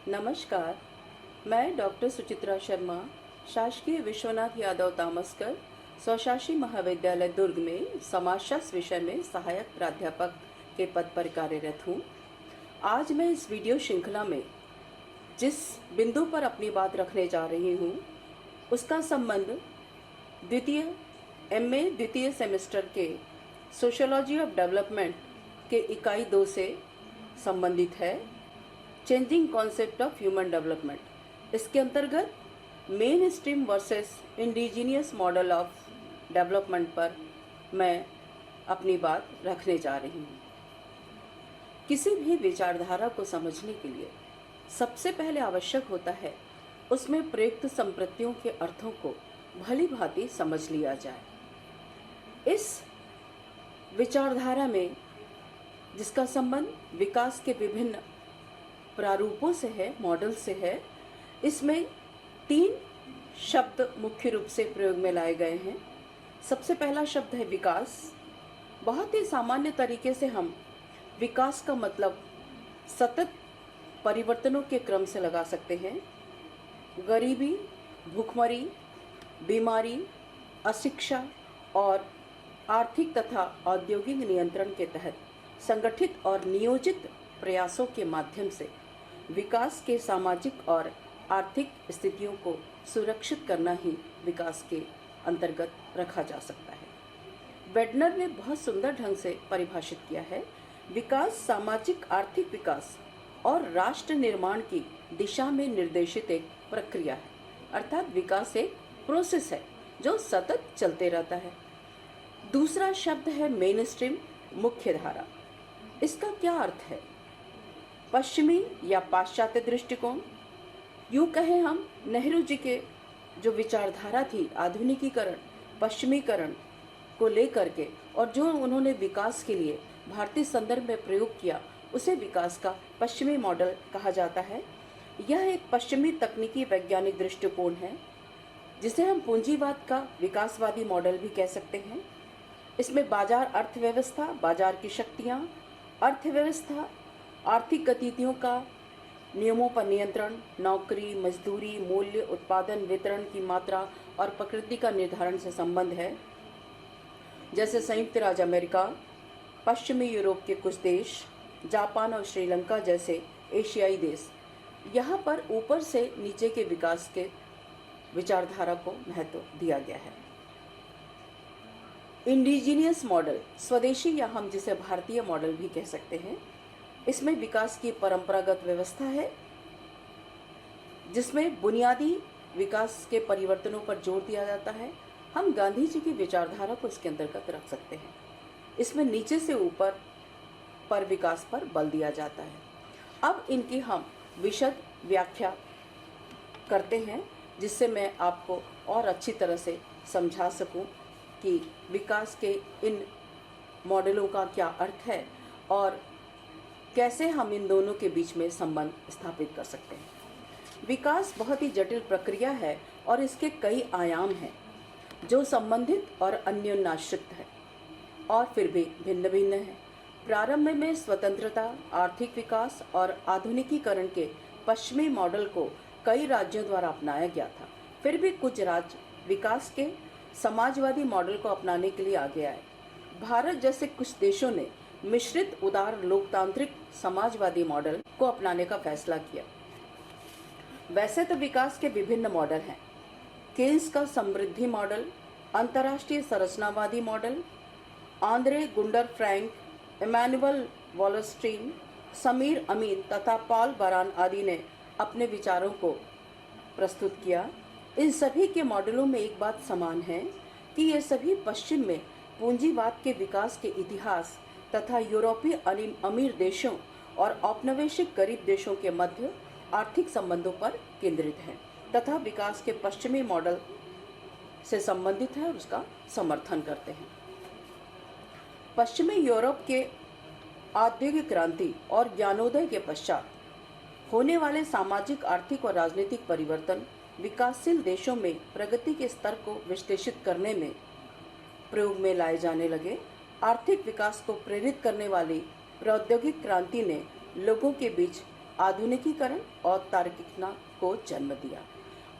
नमस्कार। मैं डॉक्टर सुचित्रा शर्मा, शासकीय विश्वनाथ यादव तामस्कर स्वशासी महाविद्यालय दुर्ग में समाजशास्त्र विषय में सहायक प्राध्यापक के पद पर कार्यरत हूँ। आज मैं इस वीडियो श्रृंखला में जिस बिंदु पर अपनी बात रखने जा रही हूँ उसका संबंध द्वितीय सेमेस्टर के सोशियोलॉजी ऑफ डेवलपमेंट के इकाई 2 से संबंधित है, changing concept of human development. इसके अंतर्गत main stream versus indigenous model of development पर मैं अपनी बात रखने जा रही हूँ। किसी भी विचारधारा को समझने के लिए सबसे पहले आवश्यक होता है उसमें प्रयुक्त संप्रतियों के अर्थों को भली भांति समझ लिया जाए। इस विचारधारा में जिसका संबंध विकास के विभिन्न प्रारूपों से है, मॉडल से है, इसमें 3 शब्द मुख्य रूप से प्रयोग में लाए गए हैं। सबसे पहला शब्द है विकास। बहुत ही सामान्य तरीके से हम विकास का मतलब सतत परिवर्तनों के क्रम से लगा सकते हैं। गरीबी, भूखमरी, बीमारी, अशिक्षा और आर्थिक तथा औद्योगिक नियंत्रण के तहत संगठित और नियोजित प्रयासों के माध्यम से विकास के सामाजिक और आर्थिक स्थितियों को सुरक्षित करना ही विकास के अंतर्गत रखा जा सकता है। वेडनर ने बहुत सुंदर ढंग से परिभाषित किया है, विकास सामाजिक आर्थिक विकास और राष्ट्र निर्माण की दिशा में निर्देशित एक प्रक्रिया है। अर्थात विकास एक प्रोसेस है जो सतत चलते रहता है। दूसरा शब्द है मेन स्ट्रीम, मुख्य धारा। इसका क्या अर्थ है? पश्चिमी या पाश्चात्य दृष्टिकोण। यूँ कहें हम, नेहरू जी के जो विचारधारा थी आधुनिकीकरण, पश्चिमीकरण को लेकर के, और जो उन्होंने विकास के लिए भारतीय संदर्भ में प्रयोग किया, उसे विकास का पश्चिमी मॉडल कहा जाता है। यह एक पश्चिमी तकनीकी वैज्ञानिक दृष्टिकोण है जिसे हम पूंजीवाद का विकासवादी मॉडल भी कह सकते हैं। इसमें बाजार अर्थव्यवस्था, बाजार की शक्तियाँ, अर्थव्यवस्था, आर्थिक गतिविधियों का नियमों पर नियंत्रण, नौकरी, मजदूरी, मूल्य, उत्पादन, वितरण की मात्रा और प्रकृति का निर्धारण से संबंध है। जैसे संयुक्त राज्य अमेरिका, पश्चिमी यूरोप के कुछ देश, जापान और श्रीलंका जैसे एशियाई देश, यहाँ पर ऊपर से नीचे के विकास के विचारधारा को महत्व दिया गया है। इंडिजीनियस मॉडल, स्वदेशी या हम जिसे भारतीय मॉडल भी कह सकते हैं, इसमें विकास की परंपरागत व्यवस्था है जिसमें बुनियादी विकास के परिवर्तनों पर जोर दिया जाता है। हम गांधी जी की विचारधारा को इसके अंतर्गत रख सकते हैं। इसमें नीचे से ऊपर पर विकास पर बल दिया जाता है। अब इनकी हम विशद व्याख्या करते हैं जिससे मैं आपको और अच्छी तरह से समझा सकूं कि विकास के इन मॉडलों का क्या अर्थ है और कैसे हम इन दोनों के बीच में संबंध स्थापित कर सकते हैं। विकास बहुत ही जटिल प्रक्रिया है और इसके कई आयाम हैं जो संबंधित और अन्योन्याश्रित है और फिर भी भिन्न भिन्न है। प्रारंभ में स्वतंत्रता, आर्थिक विकास और आधुनिकीकरण के पश्चिमी मॉडल को कई राज्यों द्वारा अपनाया गया था। फिर भी कुछ राज्य विकास के समाजवादी मॉडल को अपनाने के लिए आगे आए। भारत जैसे कुछ देशों ने मिश्रित उदार लोकतांत्रिक समाजवादी मॉडल को अपनाने का फैसला किया। वैसे तो विकास के विभिन्न मॉडल हैं। केन्स का समृद्धि मॉडल, अंतर्राष्ट्रीय संरचनावादी model, Andre Gunder Frank, Immanuel Wallerstein, Samir Amin तथा पॉल बरान आदि ने अपने विचारों को प्रस्तुत किया। इन सभी के मॉडलों में एक बात समान है कि ये सभी पश्चिम में पूंजीवाद के विकास के इतिहास तथा यूरोपीय अमीर देशों और औपनिवेशिक गरीब देशों के मध्य आर्थिक संबंधों पर केंद्रित हैं तथा विकास के पश्चिमी मॉडल से संबंधित है और उसका समर्थन करते हैं। पश्चिमी यूरोप के औद्योगिक क्रांति और ज्ञानोदय के पश्चात होने वाले सामाजिक, आर्थिक और राजनीतिक परिवर्तन विकासशील देशों में प्रगति के स्तर को विश्लेषित करने में प्रयोग में लाए जाने लगे। आर्थिक विकास को प्रेरित करने वाली प्रौद्योगिक क्रांति ने लोगों के बीच आधुनिकीकरण और तार्किकता को जन्म दिया।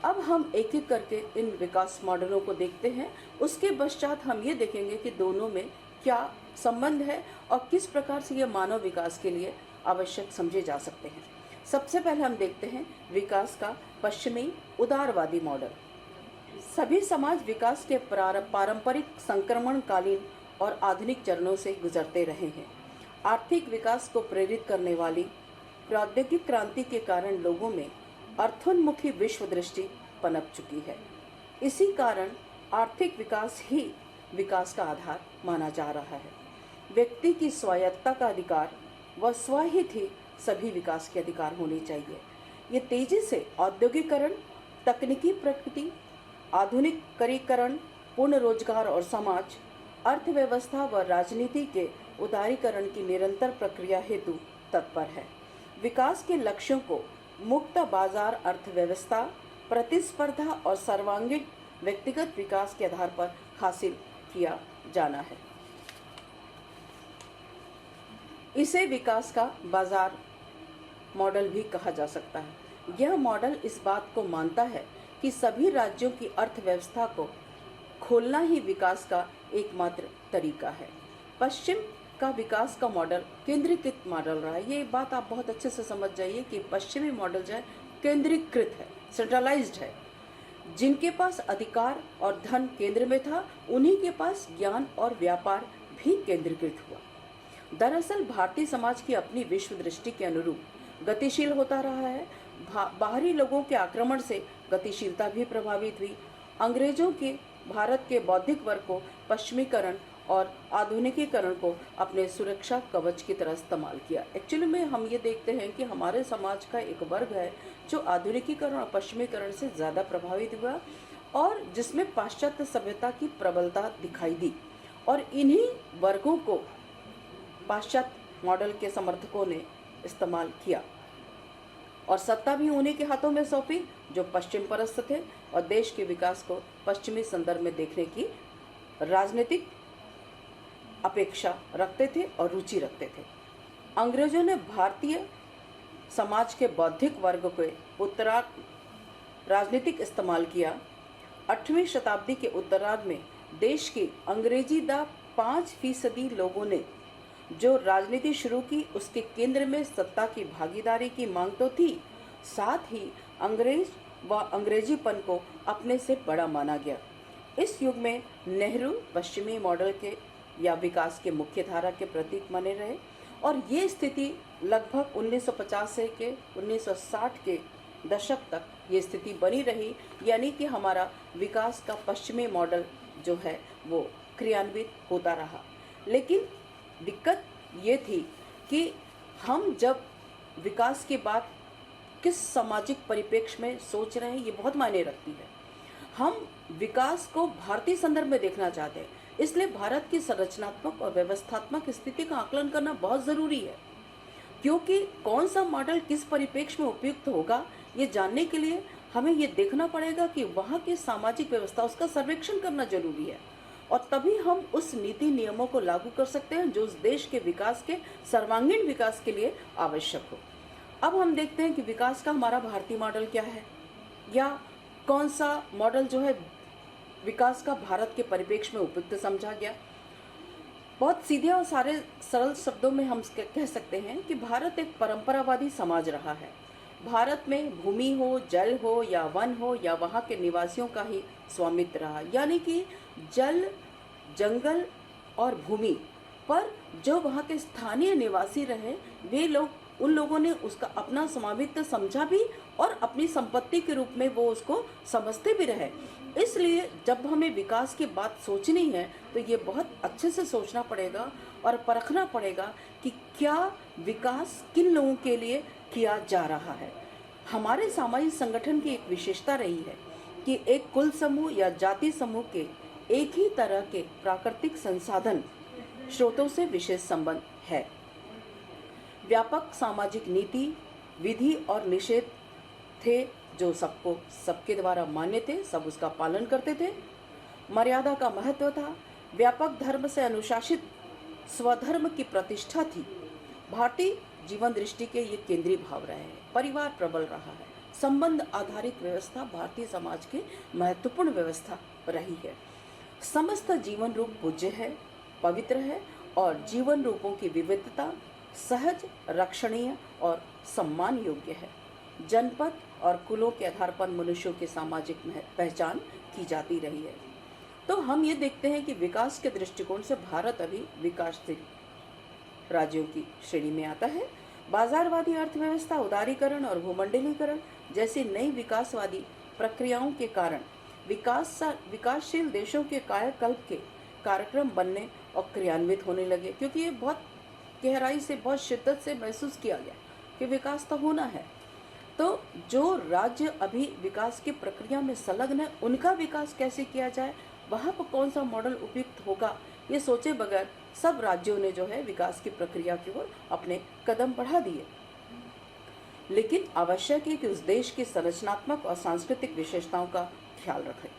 अब हम एक एक करके इन विकास मॉडलों को देखते हैं। उसके पश्चात हम ये देखेंगे कि दोनों में क्या संबंध है और किस प्रकार से ये मानव विकास के लिए आवश्यक समझे जा सकते हैं। सबसे पहले हम देखते हैं विकास का पश्चिमी उदारवादी मॉडल। सभी समाज विकास के पारंपरिक संक्रमणकालीन और आधुनिक चरणों से गुजरते रहे हैं। आर्थिक विकास को प्रेरित करने वाली प्रौद्योगिक क्रांति के कारण लोगों में अर्थोन्मुखी विश्व दृष्टि पनप चुकी है। इसी कारण आर्थिक विकास ही विकास का आधार माना जा रहा है। व्यक्ति की स्वायत्तता का अधिकार व स्वहित ही सभी विकास के अधिकार होने चाहिए। ये तेजी से औद्योगिकरण, तकनीकी प्रगति, आधुनिकीकरण, पूर्ण रोजगार और समाज, अर्थव्यवस्था व राजनीति के उदारीकरण की निरंतर प्रक्रिया हेतु तत्पर है। विकास के लक्ष्यों को मुक्त बाजार अर्थव्यवस्था, प्रतिस्पर्धा और सर्वांगीण व्यक्तिगत विकास के आधार पर हासिल किया जाना है। इसे विकास का बाजार मॉडल भी कहा जा सकता है। यह मॉडल इस बात को मानता है कि सभी राज्यों की अर्थव्यवस्था को खोलना ही विकास का एकमात्र तरीका है। पश्चिम का विकास का मॉडल केंद्रीकृत मॉडल रहा है। ये बात आप बहुत अच्छे से समझ जाइए कि पश्चिमी मॉडल जो है केंद्रीकृत है, सेंट्रलाइज्ड है। जिनके पास अधिकार और धन केंद्र में था, उन्हीं के पास ज्ञान और व्यापार भी केंद्रीकृत हुआ। दरअसल भारतीय समाज की अपनी विश्व दृष्टि के अनुरूप गतिशील होता रहा है। बाहरी लोगों के आक्रमण से गतिशीलता भी प्रभावित हुई। अंग्रेजों के भारत के बौद्धिक वर्ग को पश्चिमीकरण और आधुनिकीकरण को अपने सुरक्षा कवच की तरह इस्तेमाल किया। एक्चुअली में हम ये देखते हैं कि हमारे समाज का एक वर्ग है जो आधुनिकीकरण और पश्चिमीकरण से ज़्यादा प्रभावित हुआ और जिसमें पाश्चात्य सभ्यता की प्रबलता दिखाई दी, और इन्हीं वर्गों को पाश्चात्य मॉडल के समर्थकों ने इस्तेमाल किया और सत्ता भी उन्हीं के हाथों में सौंपी जो पश्चिम परस्त थे और देश के विकास को पश्चिमी संदर्भ में देखने की राजनीतिक अपेक्षा रखते थे और रुचि रखते थे। अंग्रेजों ने भारतीय समाज के बौद्धिक वर्ग के उत्तरार्ध राजनीतिक इस्तेमाल किया। 8वीं शताब्दी के उत्तरार्ध में देश के अंग्रेजी दा 5% लोगों ने जो राजनीति शुरू की, उसके केंद्र में सत्ता की भागीदारी की मांग तो थी, साथ ही अंग्रेज व अंग्रेजीपन को अपने से बड़ा माना गया। इस युग में नेहरू पश्चिमी मॉडल के या विकास के मुख्य धारा के प्रतीक बने रहे और ये स्थिति लगभग 1950 से के 1960 के दशक तक ये स्थिति बनी रही, यानी कि हमारा विकास का पश्चिमी मॉडल जो है वो क्रियान्वित होता रहा। लेकिन दिक्कत ये थी कि हम जब विकास की बात किस सामाजिक परिप्रेक्ष्य में सोच रहे हैं, ये बहुत मायने रखती है। हम विकास को भारतीय संदर्भ में देखना चाहते हैं, इसलिए भारत की संरचनात्मक और व्यवस्थात्मक स्थिति का आकलन करना बहुत ज़रूरी है, क्योंकि कौन सा मॉडल किस परिप्रेक्ष्य में उपयुक्त होगा ये जानने के लिए हमें ये देखना पड़ेगा कि वहाँ की सामाजिक व्यवस्था, उसका सर्वेक्षण करना जरूरी है और तभी हम उस नीति नियमों को लागू कर सकते हैं जो उस देश के विकास के सर्वांगीण विकास के लिए आवश्यक हो। अब हम देखते हैं कि विकास का हमारा भारतीय मॉडल क्या है या कौन सा मॉडल जो है विकास का भारत के परिप्रेक्ष्य में उपयुक्त समझा गया। बहुत सीधे और सारे सरल शब्दों में हम कह सकते हैं कि भारत एक परंपरावादी समाज रहा है। भारत में भूमि हो, जल हो या वन हो या वहाँ के निवासियों का ही स्वामित्व रहा, यानी कि जल, जंगल और भूमि पर जो वहाँ के स्थानीय निवासी रहे, वे लोग, उन लोगों ने उसका अपना स्वामित्व समझा भी और अपनी संपत्ति के रूप में वो उसको समझते भी रहे। इसलिए जब हमें विकास की बात सोचनी है तो ये बहुत अच्छे से सोचना पड़ेगा और परखना पड़ेगा कि क्या विकास किन लोगों के लिए किया जा रहा है। हमारे सामाजिक संगठन की एक विशेषता रही है कि एक कुल समूह या जाति समूह के एक ही तरह के प्राकृतिक संसाधन स्रोतों से विशेष संबंध है। व्यापक सामाजिक नीति, विधि और निषेध थे जो सबके द्वारा मान्य थे, सब उसका पालन करते थे। मर्यादा का महत्व था। व्यापक धर्म से अनुशासित स्वधर्म की प्रतिष्ठा थी। भारतीय जीवन दृष्टि के ये केंद्रीय भाव रहे हैं। परिवार प्रबल रहा है। संबंध आधारित व्यवस्था भारतीय समाज की महत्वपूर्ण व्यवस्था रही है। समस्त जीवन रूप पूज्य है, पवित्र है और जीवन रूपों की विविधता सहज, रक्षणीय और सम्मान योग्य है। जनपद और कुलों के आधार पर मनुष्यों की सामाजिक पहचान की जाती रही है। तो हम ये देखते हैं कि विकास के दृष्टिकोण से भारत अभी विकासशील राज्यों की श्रेणी में आता है। बाजारवादी अर्थव्यवस्था, उदारीकरण और भूमंडलीकरण जैसी नई विकासवादी प्रक्रियाओं के कारण विकासशील देशों के कायाकल्प के कार्यक्रम बनने और क्रियान्वित होने लगे, क्योंकि ये बहुत गहराई से, बहुत शिद्दत से महसूस किया गया कि विकास तो होना है। तो जो राज्य अभी विकास की प्रक्रिया में संलग्न है, उनका विकास कैसे किया जाए, वहाँ पर कौन सा मॉडल उपयुक्त होगा, ये सोचे बगैर सब राज्यों ने जो है विकास की प्रक्रिया की ओर अपने कदम बढ़ा दिए। लेकिन आवश्यक है कि उस देश की संरचनात्मक और सांस्कृतिक विशेषताओं का ख्याल रखें।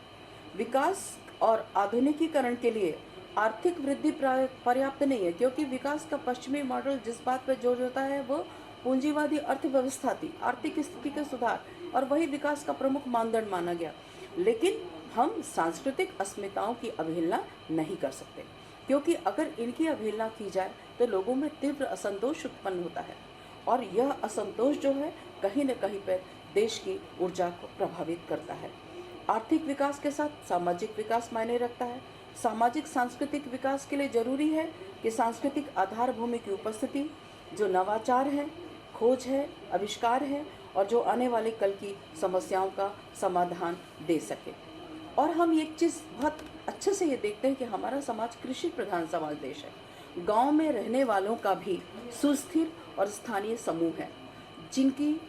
विकास और आधुनिकीकरण के लिए आर्थिक वृद्धि पर्याप्त नहीं है, क्योंकि विकास का पश्चिमी मॉडल जिस बात पर जोर देता है वो पूंजीवादी अर्थव्यवस्था थी, आर्थिक स्थिति का सुधार, और वही विकास का प्रमुख मानदंड माना गया। लेकिन हम सांस्कृतिक अस्मिताओं की अवहेलना नहीं कर सकते, क्योंकि अगर इनकी अवहेलना की जाए तो लोगों में तीव्र असंतोष उत्पन्न होता है, और यह असंतोष जो है कहीं न कहीं पर देश की ऊर्जा को प्रभावित करता है। आर्थिक विकास के साथ सामाजिक विकास मायने रखता है। सामाजिक सांस्कृतिक विकास के लिए जरूरी है कि सांस्कृतिक आधार भूमि की उपस्थिति, जो नवाचार है, खोज है, आविष्कार है, और जो आने वाले कल की समस्याओं का समाधान दे सके। और हम एक चीज़ बहुत अच्छे से ये देखते हैं कि हमारा समाज कृषि प्रधान समाज देश है। गांव में रहने वालों का भी सुस्थिर और स्थानीय समूह है, जिनकी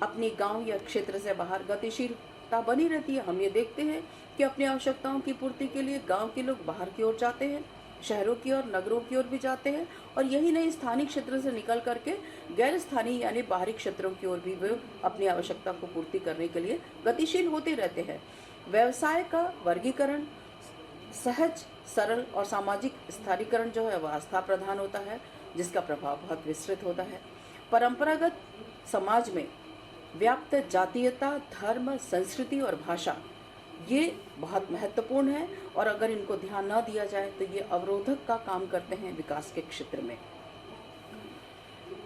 अपनी गांव या क्षेत्र से बाहर गतिशीलता बनी रहती है। हम ये देखते हैं कि अपनी आवश्यकताओं की पूर्ति के लिए गांव के लोग बाहर की ओर जाते हैं, शहरों की ओर, नगरों की ओर भी जाते हैं, और यही नहीं, स्थानीय क्षेत्र से निकल करके गैर स्थानीय यानी बाहरी क्षेत्रों की ओर भी वे अपनी आवश्यकता को पूर्ति करने के लिए गतिशील होते रहते हैं। व्यवसाय का वर्गीकरण सहज, सरल और सामाजिक स्थानीकरण जो है वह आस्था प्रधान होता है, जिसका प्रभाव बहुत विस्तृत होता है। परंपरागत समाज में व्याप्त जातीयता, धर्म, संस्कृति और भाषा ये बहुत महत्वपूर्ण है, और अगर इनको ध्यान न दिया जाए तो ये अवरोधक का काम करते हैं विकास के क्षेत्र में।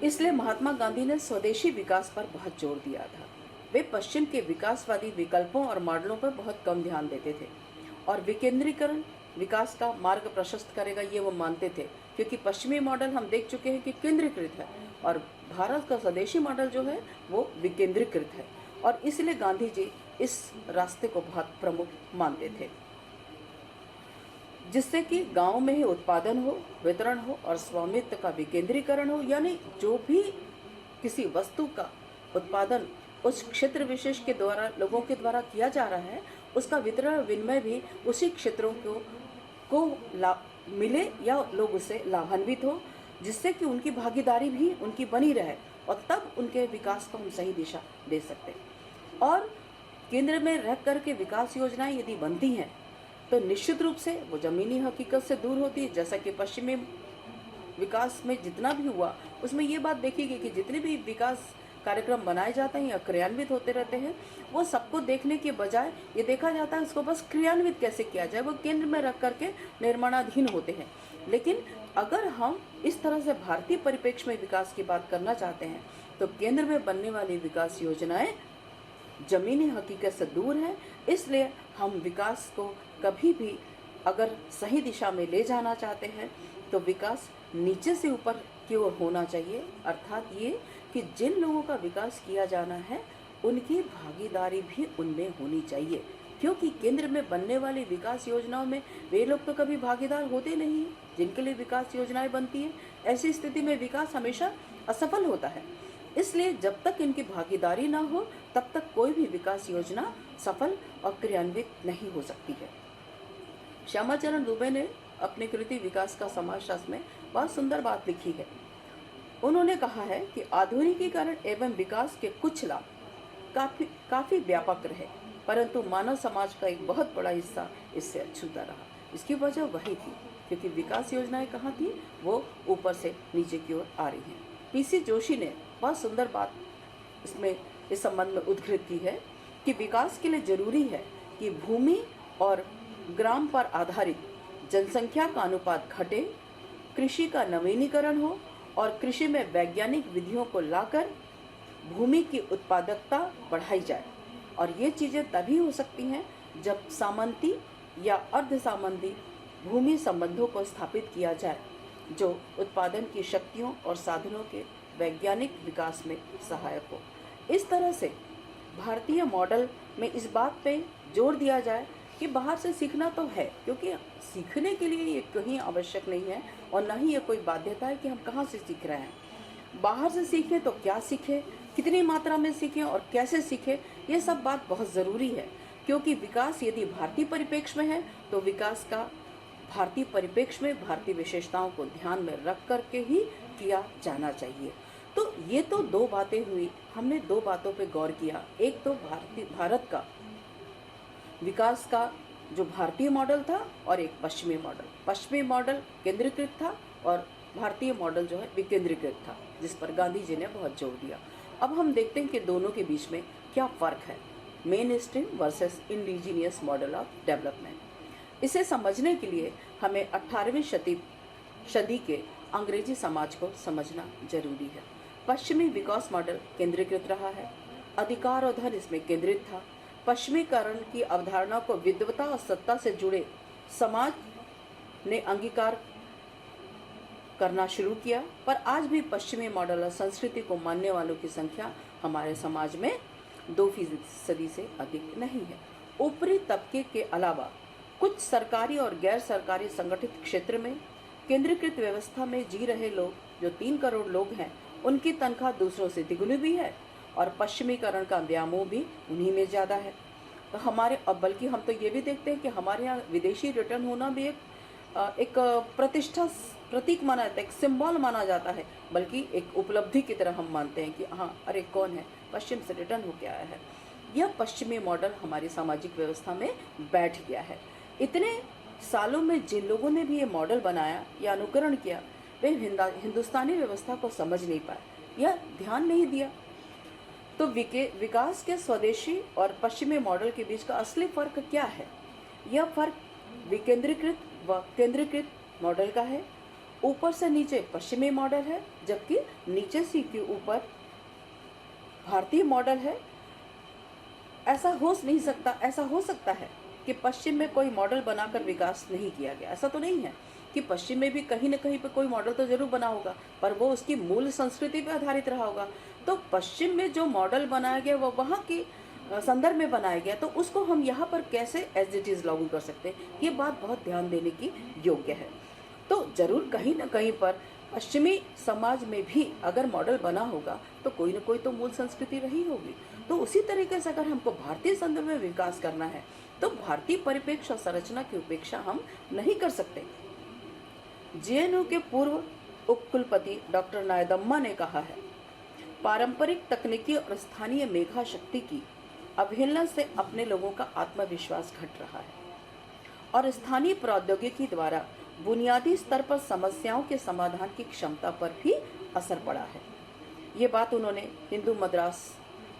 इसलिए महात्मा गांधी ने स्वदेशी विकास पर बहुत जोर दिया था। वे पश्चिम के विकासवादी विकल्पों और मॉडलों पर बहुत कम ध्यान देते थे, और विकेंद्रीकरण विकास का मार्ग प्रशस्त करेगा ये वो मानते थे, क्योंकि पश्चिमी मॉडल हम देख चुके हैं कि केंद्रीकृत है, और भारत का स्वदेशी मॉडल जो है वो विकेंद्रीकृत है। और इसलिए गांधी जी इस रास्ते को बहुत प्रमुख मानते थे, जिससे कि गांव में ही उत्पादन हो, वितरण हो और स्वामित्व का विकेंद्रीकरण हो, यानी जो भी किसी वस्तु का उत्पादन उस क्षेत्र विशेष के द्वारा लोगों के द्वारा किया जा रहा है, उसका वितरण विनिमय भी उसी क्षेत्रों को मिले या लोग उससे लाभान्वित हो, जिससे कि उनकी भागीदारी भी उनकी बनी रहे, और तब उनके विकास को हम सही दिशा दे सकते हैं। और केंद्र में रह करके विकास योजनाएं यदि बनती हैं तो निश्चित रूप से वो ज़मीनी हकीकत से दूर होती है। जैसा कि पश्चिमी विकास में जितना भी हुआ उसमें ये बात देखी गई कि जितने भी विकास कार्यक्रम बनाए जाते हैं या क्रियान्वित होते रहते हैं, वो सबको देखने के बजाय ये देखा जाता है उसको बस क्रियान्वित कैसे किया जाए, वो केंद्र में रख करके निर्माणाधीन होते हैं। लेकिन अगर हम इस तरह से भारतीय परिप्रेक्ष्य में विकास की बात करना चाहते हैं तो केंद्र में बनने वाली विकास योजनाएं ज़मीनी हकीकत से दूर हैं। इसलिए हम विकास को कभी भी अगर सही दिशा में ले जाना चाहते हैं तो विकास नीचे से ऊपर की ओर होना चाहिए, अर्थात ये कि जिन लोगों का विकास किया जाना है उनकी भागीदारी भी उनमें होनी चाहिए, क्योंकि केंद्र में बनने वाली विकास योजनाओं में वे लोग तो कभी भागीदार होते नहीं हैं जिनके लिए विकास योजनाएं बनती हैं। ऐसी स्थिति में विकास हमेशा असफल होता है। इसलिए जब तक इनकी भागीदारी ना हो तब तक कोई भी विकास योजना सफल और क्रियान्वित नहीं हो सकती है। श्यामाचरण दुबे ने अपनी कृति विकास का समाजशास्त्र में बहुत सुंदर बात लिखी है। उन्होंने कहा है कि आधुनिकीकरण एवं विकास के कुछ लाभ काफी व्यापक रहे, परंतु मानव समाज का एक बहुत बड़ा हिस्सा इससे अछूता रहा। इसकी वजह वही थी क्योंकि विकास योजनाएं कहाँ थी, वो ऊपर से नीचे की ओर आ रही हैं। पीसी जोशी ने बहुत सुंदर बात इसमें इस संबंध में उद्धृत की है कि विकास के लिए जरूरी है कि भूमि और ग्राम पर आधारित जनसंख्या का अनुपात घटे, कृषि का नवीनीकरण हो और कृषि में वैज्ञानिक विधियों को लाकर भूमि की उत्पादकता बढ़ाई जाए। और ये चीज़ें तभी हो सकती हैं जब सामंती या अर्ध सामंती भूमि संबंधों को स्थापित किया जाए, जो उत्पादन की शक्तियों और साधनों के वैज्ञानिक विकास में सहायक हो। इस तरह से भारतीय मॉडल में इस बात पे जोर दिया जाए कि बाहर से सीखना तो है, क्योंकि सीखने के लिए ये कहीं आवश्यक नहीं है और न ही ये कोई बाध्यता है कि हम कहाँ से सीख रहे हैं। बाहर से सीखें तो क्या सीखें, कितनी मात्रा में सीखें और कैसे सीखें, ये सब बात बहुत ज़रूरी है। क्योंकि विकास यदि भारतीय परिप्रेक्ष्य में है तो विकास का भारतीय परिप्रेक्ष्य में भारतीय विशेषताओं को ध्यान में रख करके ही किया जाना चाहिए। तो ये तो दो बातें हुई, हमने दो बातों पे गौर किया। एक तो भारत का विकास का जो भारतीय मॉडल था और एक पश्चिमी मॉडल। पश्चिमी मॉडल केंद्रीकृत था और भारतीय मॉडल जो है विकेंद्रीकृत था, जिस पर गांधी जी ने बहुत जोर दिया। अब हम देखते हैं कि दोनों के बीच में क्या फ़र्क है, main stream versus indigenous model of development. इसे समझने के लिए हमें 18वीं सदी के अंग्रेजी समाज को समझना जरूरी है। पश्चिमी विकास मॉडल केंद्रीकृत रहा है, अधिकार और धन इसमें केंद्रित था। पश्चिमीकरण की अवधारणा को विद्वता और सत्ता से जुड़े समाज ने अंगीकार करना शुरू किया, पर आज भी पश्चिमी मॉडल और संस्कृति को मानने वालों की संख्या हमारे समाज में 2% से अधिक नहीं है। ऊपरी तबके के अलावा कुछ सरकारी और गैर सरकारी संगठित क्षेत्र में केंद्रीकृत व्यवस्था में जी रहे लोग, जो 3 करोड़ लोग हैं, उनकी तनख्वाह दूसरों से द्विगुनी भी है और पश्चिमीकरण का व्यामोह भी उन्हीं में ज़्यादा है। तो हमारे, अब बल्कि हम तो ये भी देखते हैं कि हमारे यहाँ विदेशी रिटर्न होना भी एक प्रतिष्ठा प्रतीक माना जाता है, एक सिंबल माना जाता है, बल्कि एक उपलब्धि की तरह हम मानते हैं कि हाँ, अरे कौन है, पश्चिम से रिटर्न होकर आया है। यह पश्चिमी मॉडल हमारी सामाजिक व्यवस्था में बैठ गया है। इतने सालों में जिन लोगों ने भी ये मॉडल बनाया या अनुकरण किया, वे हिंदुस्तानी व्यवस्था को समझ नहीं पाए या ध्यान नहीं दिया। तो विकास के स्वदेशी और पश्चिमी मॉडल के बीच का असली फर्क क्या है? यह फर्क विकेंद्रीकृत व केंद्रीकृत मॉडल का है। ऊपर से नीचे पश्चिमी मॉडल है, जबकि नीचे से के ऊपर भारतीय मॉडल है। ऐसा हो सकता है कि पश्चिम में कोई मॉडल बनाकर विकास नहीं किया गया। ऐसा तो नहीं है कि पश्चिम में भी कहीं न कहीं पर कोई मॉडल तो जरूर बना होगा, पर वो उसकी मूल संस्कृति पर आधारित रहा होगा। तो पश्चिम में जो मॉडल बनाया गया वो वहाँ के संदर्भ में बनाया गया, तो उसको हम यहाँ पर कैसे एज इट इज़ लागू कर सकते हैं, ये बात बहुत ध्यान देने की योग्य है। तो जरूर कहीं न कहीं पर पश्चिमी समाज में भी अगर मॉडल बना होगा तो कोई न कोई तो मूल संस्कृति रही होगी। तो उसी तरीके से अगर हमको भारतीय संदर्भ में विकास करना है तो भारतीय परिप्रेक्ष्य और संरचना की उपेक्षा हम नहीं कर सकते। जेएनयू के पूर्व उप कुलपति डॉक्टर नायदम्मा ने कहा है, पारंपरिक तकनीकी और स्थानीय मेधा शक्ति की अवहेलना से अपने लोगों का आत्मविश्वास घट रहा है और स्थानीय प्रौद्योगिकी द्वारा बुनियादी स्तर पर समस्याओं के समाधान की क्षमता पर भी असर पड़ा है। ये बात उन्होंने हिंदू मद्रास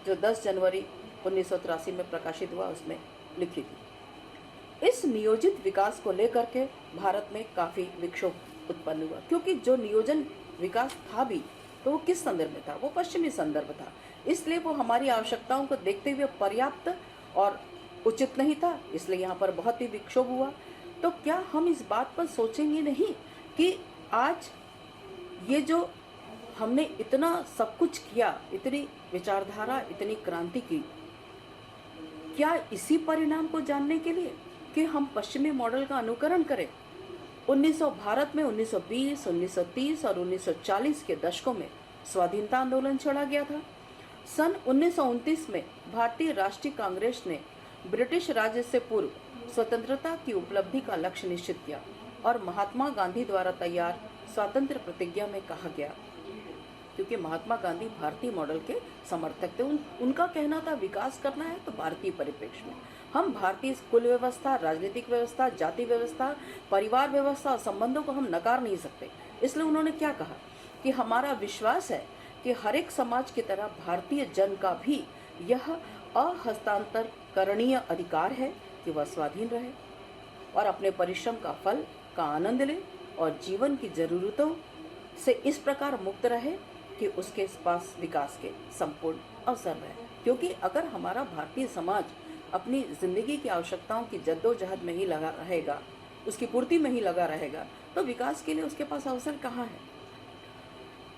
जो 10 जनवरी 1983 में प्रकाशित हुआ उसमें लिखी थी। इस नियोजित विकास को लेकर के भारत में काफ़ी विक्षोभ उत्पन्न हुआ, क्योंकि जो नियोजन विकास था भी तो वो किस संदर्भ में था, वो पश्चिमी संदर्भ था, इसलिए वो हमारी आवश्यकताओं को देखते हुए पर्याप्त और उचित नहीं था, इसलिए यहाँ पर बहुत ही विक्षोभ हुआ। तो क्या हम इस बात पर सोचेंगे नहीं कि आज ये जो हमने इतना सब कुछ किया, इतनी विचारधारा, इतनी क्रांति की, क्या इसी परिणाम को जानने के लिए कि हम पश्चिमी मॉडल का अनुकरण करें? भारत में 1920, 1930 और 1940 के दशकों में स्वाधीनता आंदोलन छेड़ा गया था। सन 1929 में भारतीय राष्ट्रीय कांग्रेस ने ब्रिटिश राज से पूर्व स्वतंत्रता की उपलब्धि का लक्ष्य निश्चित किया और महात्मा गांधी द्वारा तैयार स्वातंत्र्य प्रतिज्ञा में कहा गया, क्योंकि महात्मा गांधी भारतीय मॉडल के समर्थक थे। उनका कहना था विकास करना है तो भारतीय परिप्रेक्ष्य में, हम भारतीय कुल व्यवस्था, राजनीतिक व्यवस्था, जाति व्यवस्था, परिवार व्यवस्था और संबंधों को हम नकार नहीं सकते। इसलिए उन्होंने क्या कहा कि हमारा विश्वास है कि हर एक समाज की तरह भारतीय जन का भी यह अहस्तांतर करणीय अधिकार है कि वह स्वाधीन रहे और अपने परिश्रम का फल का आनंद ले और जीवन की ज़रूरतों से इस प्रकार मुक्त रहे कि उसके पास विकास के संपूर्ण अवसर रहे। क्योंकि अगर हमारा भारतीय समाज अपनी ज़िंदगी की आवश्यकताओं की जद्दोजहद में ही लगा रहेगा, उसकी पूर्ति में ही लगा रहेगा, तो विकास के लिए उसके पास अवसर कहाँ है।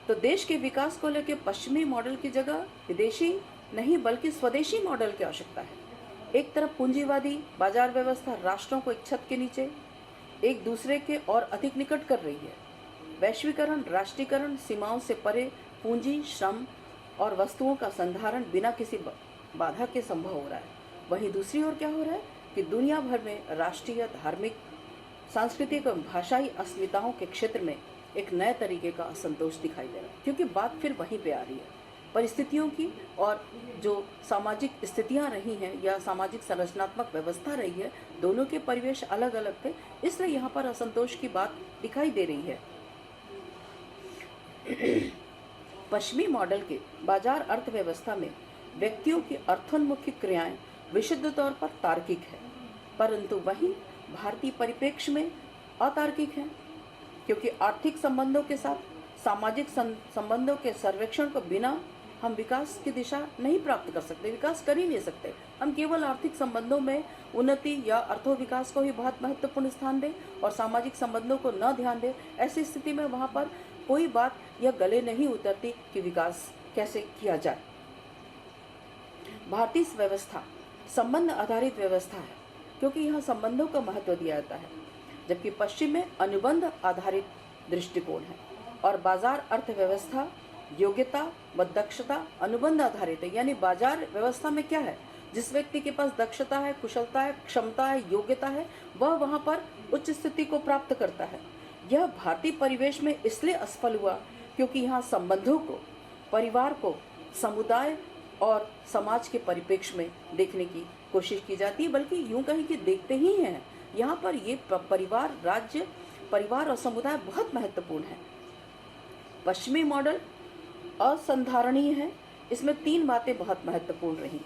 तो देश के विकास को लेकर पश्चिमी मॉडल की जगह विदेशी नहीं बल्कि स्वदेशी मॉडल की आवश्यकता है। एक तरफ पूंजीवादी बाजार व्यवस्था राष्ट्रों को एक छत के नीचे एक दूसरे के और अधिक निकट कर रही है। वैश्वीकरण, राष्ट्रीयकरण, सीमाओं से परे पूंजी, श्रम और वस्तुओं का संधारण बिना किसी बाधा के संभव हो रहा है। वहीं दूसरी ओर क्या हो रहा है कि दुनिया भर में राष्ट्रीय, धार्मिक, सांस्कृतिक और भाषाई अस्मिताओं के क्षेत्र में एक नए तरीके का असंतोष दिखाई दे रहा है। क्योंकि बात फिर वहीं पे आ रही है परिस्थितियों की, और जो सामाजिक स्थितियां रही हैं या सामाजिक संरचनात्मक व्यवस्था रही है, दोनों के परिवेश अलग अलग थे, इसलिए यहाँ पर असंतोष की बात दिखाई दे रही है। पश्चिमी मॉडल के बाजार अर्थव्यवस्था में व्यक्तियों की अर्थोन्मुखी क्रियाएं विशुद्ध तौर पर तार्किक है, परंतु वहीं भारतीय परिप्रेक्ष्य में अतार्किक है। क्योंकि आर्थिक संबंधों के साथ सामाजिक संबंधों के सर्वेक्षण को बिना हम विकास की दिशा नहीं प्राप्त कर सकते, विकास कर ही नहीं सकते। हम केवल आर्थिक संबंधों में उन्नति या अर्थो विकास को ही बहुत महत्वपूर्ण स्थान दें और सामाजिक संबंधों को न ध्यान दें, ऐसी स्थिति में वहाँ पर कोई बात यह गले नहीं उतरती कि विकास कैसे किया जाए। भारतीय व्यवस्था संबंध आधारित व्यवस्था है, क्योंकि यहाँ संबंधों का महत्व दिया जाता है, जबकि पश्चिम में अनुबंध आधारित दृष्टिकोण है। और बाजार अर्थव्यवस्था योग्यता व दक्षता अनुबंध आधारित है। यानी बाजार व्यवस्था में क्या है, जिस व्यक्ति के पास दक्षता है, कुशलता है, क्षमता है, योग्यता है, वह वहाँ पर उच्च स्थिति को प्राप्त करता है। यह भारतीय परिवेश में इसलिए असफल हुआ क्योंकि यहाँ संबंधों को, परिवार को समुदाय और समाज के परिप्रेक्ष्य में देखने की कोशिश की जाती है, बल्कि यूं कहीं कि देखते ही हैं। यहाँ पर ये परिवार, राज्य, परिवार और समुदाय बहुत महत्वपूर्ण है। पश्चिमी मॉडल असंधारणीय है। इसमें 3 बातें बहुत महत्वपूर्ण रही।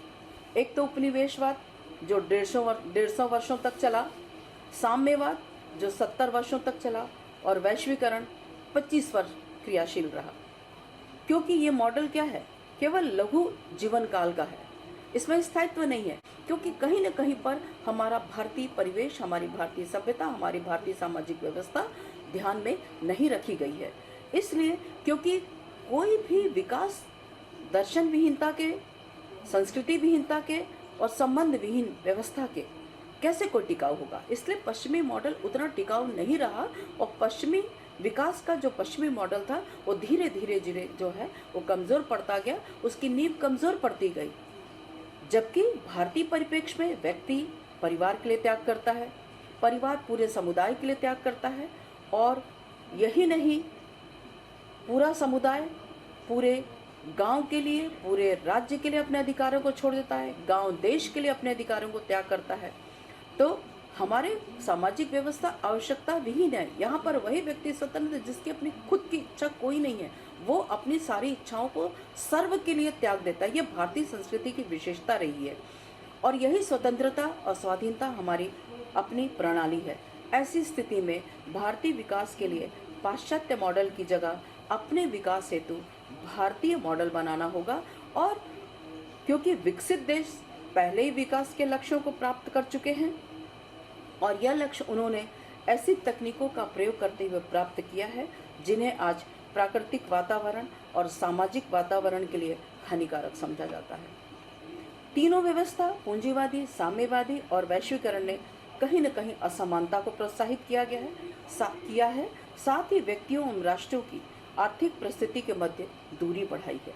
एक तो उपनिवेशवाद जो 150 वर्षों तक चला, साम्यवाद जो 70 वर्षों तक चला, और वैश्वीकरण 25 वर्ष क्रियाशील रहा। क्योंकि ये मॉडल क्या है, केवल लघु जीवन काल का है, इसमें स्थायित्व नहीं है। क्योंकि कहीं न कहीं पर हमारा भारतीय परिवेश, हमारी भारतीय सभ्यता, हमारी भारतीय सामाजिक व्यवस्था ध्यान में नहीं रखी गई है। इसलिए क्योंकि कोई भी विकास दर्शन विहीनता के, संस्कृति विहीनता के और संबंध विहीन व्यवस्था के कैसे कोई टिकाऊ होगा। इसलिए पश्चिमी मॉडल उतना टिकाऊ नहीं रहा और पश्चिमी विकास का जो पश्चिमी मॉडल था वो धीरे धीरे जो है वो कमज़ोर पड़ता गया, उसकी नींव कमज़ोर पड़ती गई। जबकि भारतीय परिप्रेक्ष्य में व्यक्ति परिवार के लिए त्याग करता है, परिवार पूरे समुदाय के लिए त्याग करता है, और यही नहीं, पूरा समुदाय पूरे गांव के लिए, पूरे राज्य के लिए अपने अधिकारों को छोड़ देता है, गांव देश के लिए अपने अधिकारों को त्याग करता है। तो हमारे सामाजिक व्यवस्था आवश्यकता विहीन है। यहाँ पर वही व्यक्ति स्वतंत्र है जिसकी अपनी खुद की इच्छा कोई नहीं है, वो अपनी सारी इच्छाओं को सर्व के लिए त्याग देता है। ये भारतीय संस्कृति की विशेषता रही है और यही स्वतंत्रता और स्वाधीनता हमारी अपनी प्रणाली है। ऐसी स्थिति में भारतीय विकास के लिए पाश्चात्य मॉडल की जगह अपने विकास हेतु भारतीय मॉडल बनाना होगा। और क्योंकि विकसित देश पहले ही विकास के लक्ष्यों को प्राप्त कर चुके हैं और यह लक्ष्य उन्होंने ऐसी तकनीकों का प्रयोग करते हुए प्राप्त किया है जिन्हें आज प्राकृतिक वातावरण और सामाजिक वातावरण के लिए हानिकारक समझा जाता है। तीनों व्यवस्था, पूंजीवादी, साम्यवादी और वैश्वीकरण ने कहीं न कहीं असमानता को प्रोत्साहित किया है, साथ ही व्यक्तियों एवं राष्ट्रों की आर्थिक परिस्थिति के मध्य दूरी बढ़ाई है।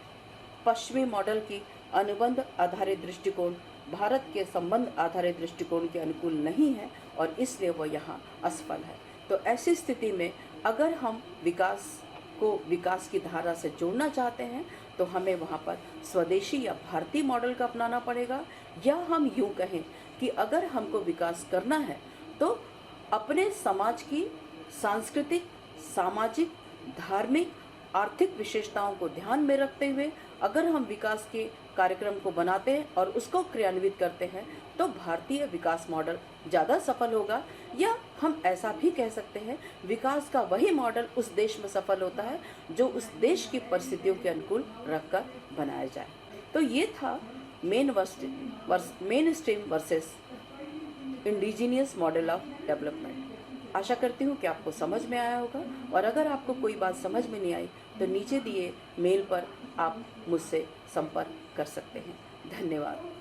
पश्चिमी मॉडल की अनुबंध आधारित दृष्टिकोण भारत के संबंध आधारित दृष्टिकोण के अनुकूल नहीं है और इसलिए वह यहाँ असफल है। तो ऐसी स्थिति में अगर हम विकास को विकास की धारा से जोड़ना चाहते हैं तो हमें वहाँ पर स्वदेशी या भारतीय मॉडल का अपनाना पड़ेगा, या हम यूँ कहें कि अगर हमको विकास करना है तो अपने समाज की सांस्कृतिक, सामाजिक, धार्मिक आर्थिक विशेषताओं को ध्यान में रखते हुए अगर हम विकास के कार्यक्रम को बनाते हैं और उसको क्रियान्वित करते हैं तो भारतीय विकास मॉडल ज़्यादा सफल होगा, या हम ऐसा भी कह सकते हैं विकास का वही मॉडल उस देश में सफल होता है जो उस देश की परिस्थितियों के अनुकूल रखकर बनाया जाए। तो ये था main stream versus indigenous model of development. आशा करती हूँ कि आपको समझ में आया होगा, और अगर आपको कोई बात समझ में नहीं आई तो नीचे दिए मेल पर आप मुझसे संपर्क कर सकते हैं। धन्यवाद।